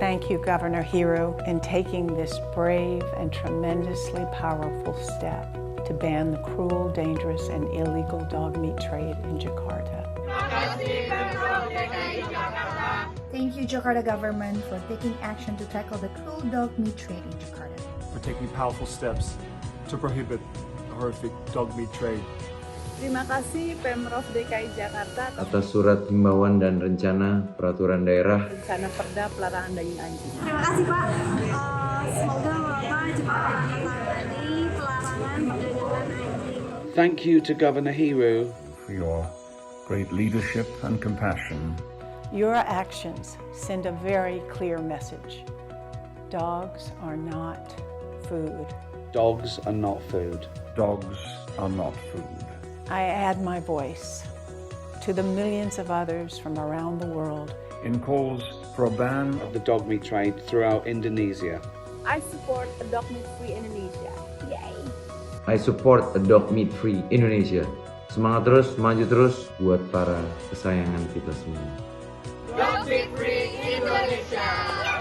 thank you, Governor Hiro, in taking this brave and tremendously powerful step to ban the cruel, dangerous, and illegal dog meat trade in Jakarta. Thank you, Jakarta government, for taking action to tackle the cruel dog meat trade in Jakarta. For taking powerful steps to prohibit the horrific dog meat trade. Terima kasih Pemprov DKI Jakarta atas surat himbauan dan rencana peraturan daerah. rencana Perda pelarangan daging anjing. Terima kasih Pak. Semoga Bapak cepat menangani pelarangan perdagangan anjing. Thank you to Governor Hiro for your great leadership and compassion. Your actions send a very clear message. Dogs are not food. Dogs are not food. Dogs are not food. I add my voice to the millions of others from around the world In calls for a ban Of the dog meat trade throughout Indonesia. I support a dog meat-free Indonesia. Yay! I support a dog meat-free Indonesia. Semangat terus, maju terus buat para kesayangan kita semua. Dog meat-free Indonesia.